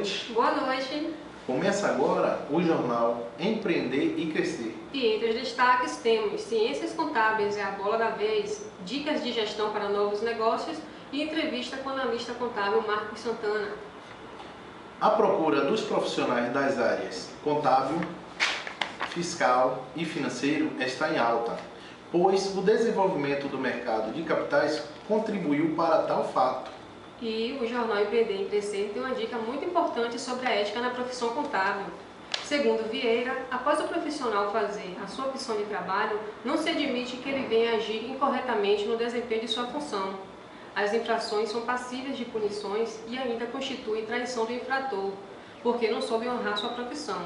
noite. Boa noite. Começa agora o jornal Empreender e Crescer. E entre os destaques temos Ciências Contábeis é a bola da vez, dicas de gestão para novos negócios e entrevista com o analista contábil Marcos Santana. A procura dos profissionais das áreas contábil, fiscal e financeiro está em alta, pois o desenvolvimento do mercado de capitais contribuiu para tal fato. E o jornal Empreender e Crescer tem uma dica muito importante sobre a ética na profissão contábil. Segundo Vieira, após o profissional fazer a sua opção de trabalho, não se admite que ele venha agir incorretamente no desempenho de sua função. As infrações são passíveis de punições e ainda constituem traição do infrator, porque não soube honrar sua profissão.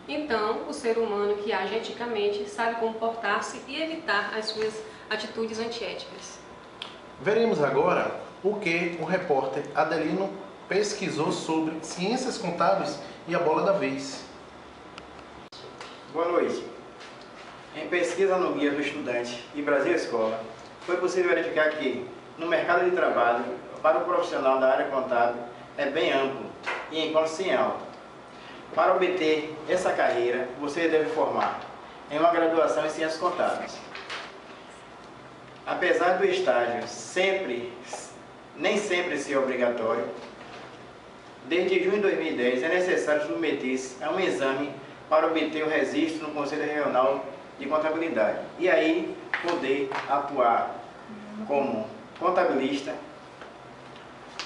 Então, o ser humano que age eticamente sabe comportar-se e evitar as suas atitudes antiéticas. Veremos agora o que o repórter Adelino pesquisou sobre ciências contábeis e a bola da vez. Boa noite. Em pesquisa no Guia do Estudante e Brasil Escola, foi possível verificar que, no mercado de trabalho, para o profissional da área contábil, é bem amplo e encontra-se em alta. Para obter essa carreira, você deve formar em uma graduação em Ciências Contábeis. Apesar do estágio nem sempre ser obrigatório, desde junho de 2010 é necessário submeter-se a um exame para obter o registro no Conselho Regional de Contabilidade e aí poder atuar como contabilista.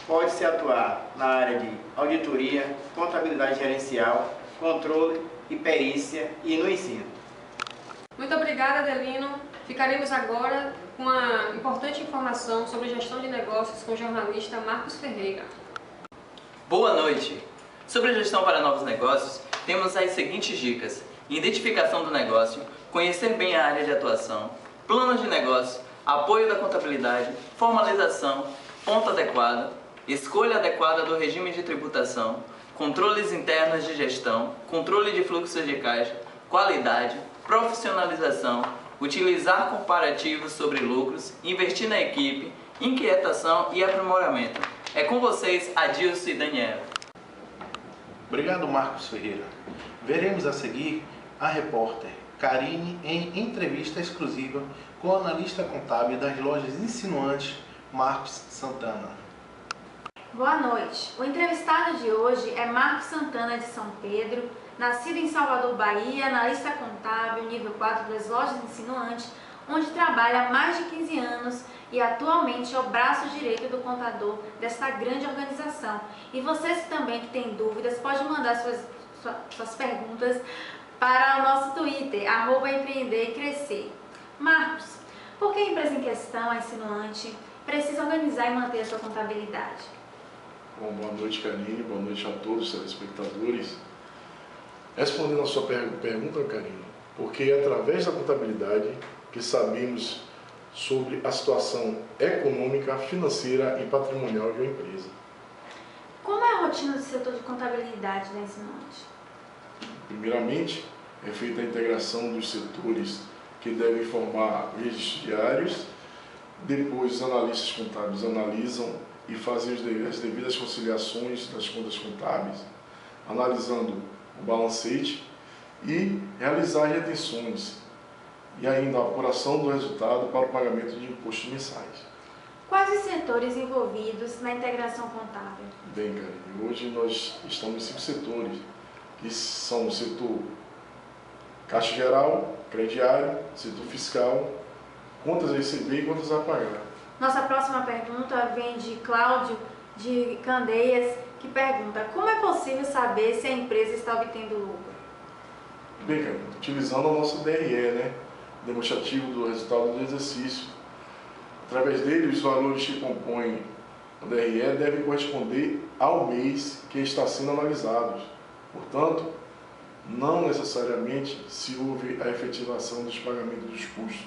Pode-se atuar na área de auditoria, contabilidade gerencial, controle e perícia e no ensino. Muito obrigada, Adelino. Ficaremos agora com uma importante informação sobre gestão de negócios com o jornalista Marcos Ferreira. Boa noite! Sobre a gestão para novos negócios, temos as seguintes dicas: identificação do negócio, conhecer bem a área de atuação, planos de negócio, apoio da contabilidade, formalização, ponto adequado, escolha adequada do regime de tributação, controles internos de gestão, controle de fluxos de caixa, qualidade, profissionalização, utilizar comparativos sobre lucros, investir na equipe, inquietação e aprimoramento. É com vocês, Adilson e Daniela. Obrigado, Marcos Ferreira. Veremos a seguir a repórter Karine em entrevista exclusiva com o analista contábil das lojas Insinuantes, Marcos Santana. Boa noite. O entrevistado de hoje é Marcos Santana de São Pedro, nascido em Salvador, Bahia, analista contábil, nível 4 das lojas Insinuantes, onde trabalha há mais de 15 anos e atualmente é o braço direito do contador desta grande organização. E vocês também que têm dúvidas, podem mandar suas perguntas para o nosso Twitter, @Empreender e Crescer. Marcos, por que a empresa em questão, a Insinuante, precisa organizar e manter a sua contabilidade? Bom, boa noite, Karine, boa noite a todos os telespectadores. Respondendo a sua pergunta, Karine, porque é através da contabilidade que sabemos sobre a situação econômica, financeira e patrimonial de uma empresa. Como é a rotina do setor de contabilidade da Insinuante? Primeiramente, é feita a integração dos setores que devem formar registros diários. Depois, os analistas contábeis analisam e fazem as devidas conciliações das contas contábeis, analisando o balancete e realizar retenções e ainda a apuração do resultado para o pagamento de impostos mensais. Quais os setores envolvidos na integração contábil? Bem, Karine, hoje nós estamos em 5 setores, que são o setor Caixa Geral, crediário, setor fiscal, contas a receber e contas a pagar. Nossa próxima pergunta vem de Cláudio de Candeias, que pergunta: como é possível saber se a empresa está obtendo lucro? Bem, Karine, utilizando o nosso DRE, demonstrativo do resultado do exercício. Através dele, os valores que compõem o DRE devem corresponder ao mês que está sendo analisado. Portanto, não necessariamente se houve a efetivação dos pagamentos dos custos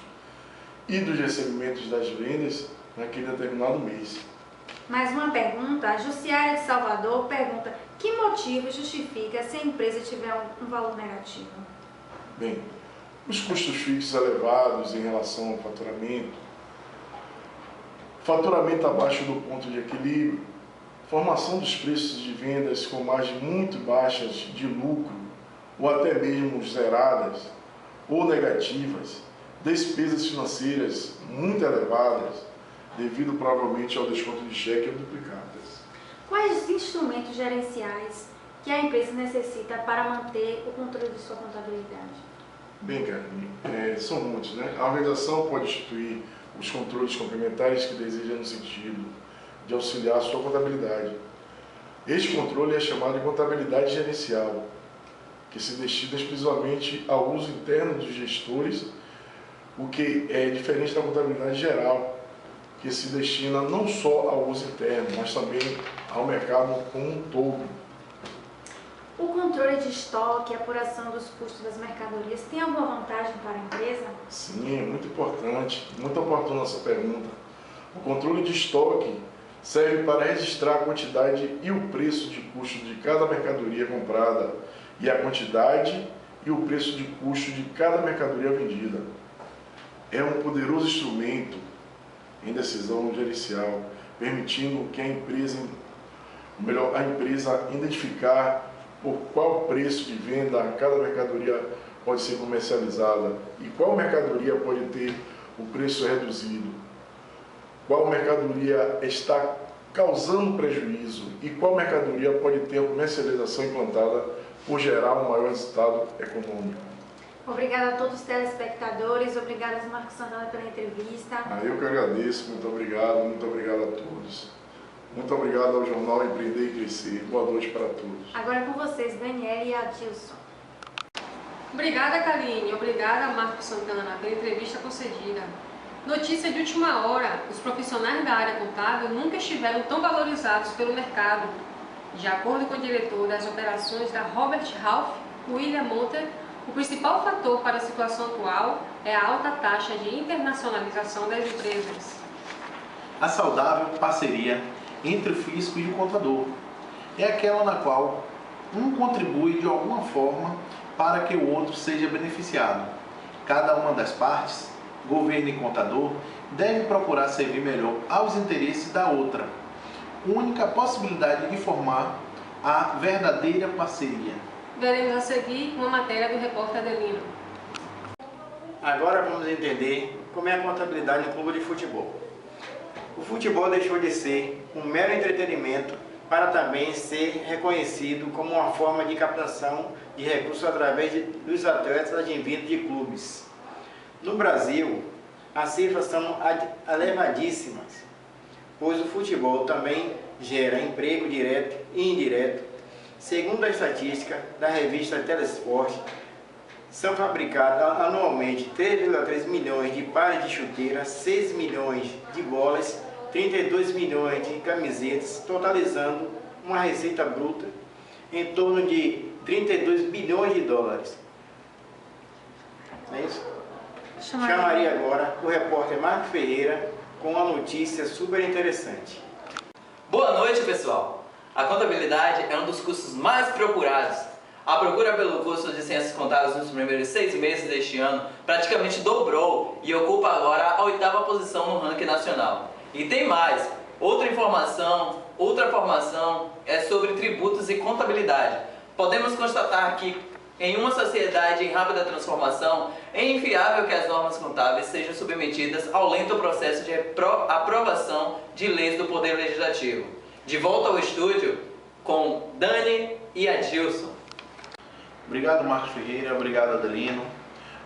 e dos recebimentos das vendas naquele determinado mês. Mais uma pergunta, a Jussiária de Salvador pergunta: que motivo justifica se a empresa tiver um valor negativo? Bem, os custos fixos elevados em relação ao faturamento abaixo do ponto de equilíbrio, formação dos preços de vendas com margens muito baixas de lucro, ou até mesmo zeradas, ou negativas, despesas financeiras muito elevadas, devido provavelmente ao desconto de cheque ou duplicadas. Quais os instrumentos gerenciais que a empresa necessita para manter o controle de sua contabilidade? Bem, Carmen, são muitos, né? A organização pode instituir os controles complementares que deseja no sentido de auxiliar a sua contabilidade. Este controle é chamado de contabilidade gerencial, que se destina exclusivamente ao uso interno dos gestores, o que é diferente da contabilidade geral, que se destina não só ao uso interno, mas também ao mercado como um todo. O controle de estoque e apuração dos custos das mercadorias tem alguma vantagem para a empresa? Sim, é muito importante, muito oportuna essa pergunta. O controle de estoque serve para registrar a quantidade e o preço de custo de cada mercadoria comprada e a quantidade e o preço de custo de cada mercadoria vendida. É um poderoso instrumento em decisão gerencial, permitindo que a empresa identificar por qual preço de venda cada mercadoria pode ser comercializada e qual mercadoria pode ter o preço reduzido, qual mercadoria está causando prejuízo e qual mercadoria pode ter a comercialização implantada por gerar um maior resultado econômico. Obrigada a todos os telespectadores, obrigada a Marcos Santana pela entrevista. Eu que agradeço, muito obrigado a todos. Muito obrigado ao Jornal Empreender e Crescer. Boa noite para todos. Agora é com vocês, Daniele e Adilson. Obrigada, Karine. Obrigada, Marcos Santana, pela entrevista concedida. Notícia de última hora: os profissionais da área contábil nunca estiveram tão valorizados pelo mercado. De acordo com o diretor das operações da Robert Half, William Monter, o principal fator para a situação atual é a alta taxa de internacionalização das empresas. A saudável parceria entre o fisco e o contador é aquela na qual um contribui de alguma forma para que o outro seja beneficiado. Cada uma das partes, governo e contador, deve procurar servir melhor aos interesses da outra. Única possibilidade de formar a verdadeira parceria. Veremos a seguir uma matéria do repórter Adelino. Agora vamos entender como é a contabilidade no clube de futebol. O futebol deixou de ser um mero entretenimento para também ser reconhecido como uma forma de captação de recursos através dos atletas advindos de clubes. No Brasil, as cifras são elevadíssimas, pois o futebol também gera emprego direto e indireto. Segundo a estatística da revista Telesport, são fabricados anualmente 3,3 milhões de pares de chuteiras, 6 milhões de bolas, 32 milhões de camisetas, totalizando uma receita bruta em torno de 32 bilhões de dólares. Não é isso? Chamaria agora o repórter Marco Ferreira com uma notícia super interessante. Boa noite, pessoal! A contabilidade é um dos cursos mais procurados. A procura pelo curso de Ciências Contábeis nos primeiros 6 meses deste ano praticamente dobrou e ocupa agora a 8ª posição no ranking nacional. E tem mais, outra formação é sobre tributos e contabilidade. Podemos constatar que em uma sociedade em rápida transformação, é inviável que as normas contábeis sejam submetidas ao lento processo de aprovação de leis do Poder Legislativo. De volta ao estúdio com Dani e Adilson. Obrigado, Marcos Ferreira. Obrigado, Adelino.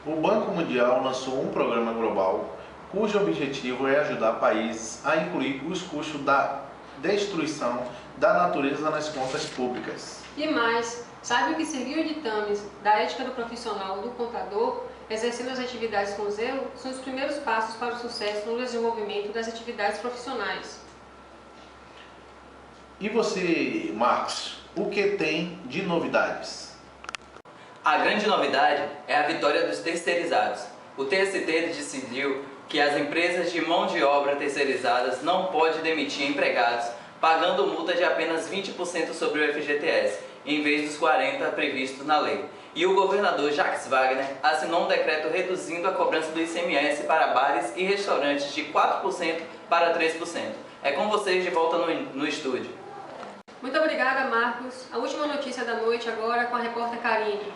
O Banco Mundial lançou um programa global cujo objetivo é ajudar países a incluir os custos da destruição da natureza nas contas públicas. E mais, sabe o que serviu de ditames da ética do profissional do contador, exercendo as atividades com zelo, são os primeiros passos para o sucesso no desenvolvimento das atividades profissionais. E você, Marcos, o que tem de novidades? A grande novidade é a vitória dos terceirizados. O TST decidiu que as empresas de mão de obra terceirizadas não podem demitir empregados pagando multa de apenas 20% sobre o FGTS, em vez dos 40% previstos na lei. E o governador Jacques Wagner assinou um decreto reduzindo a cobrança do ICMS para bares e restaurantes de 4% para 3%. É com vocês de volta no estúdio. Muito obrigada, Marcos. A última notícia da noite agora com a repórter Karine.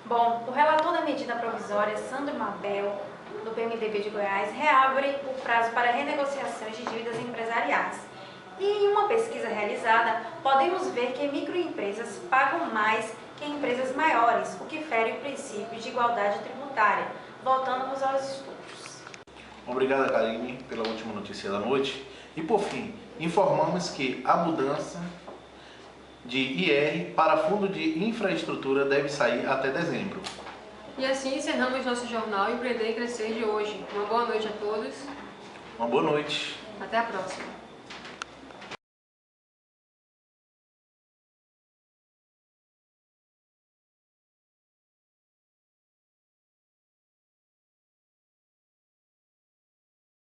Bom, o relator da medida provisória, Sandro Mabel, do PMDB de Goiás, reabre o prazo para renegociações de dívidas empresariais. E em uma pesquisa realizada, podemos ver que microempresas pagam mais que empresas maiores, o que fere o princípio de igualdade tributária. Voltamos aos estudos. Obrigado, Karine, pela última notícia da noite. E por fim, informamos que a mudança de IR para Fundo de Infraestrutura deve sair até dezembro. E assim encerramos nosso jornal Empreender e Crescer de hoje. Uma boa noite a todos. Uma boa noite. Até a próxima.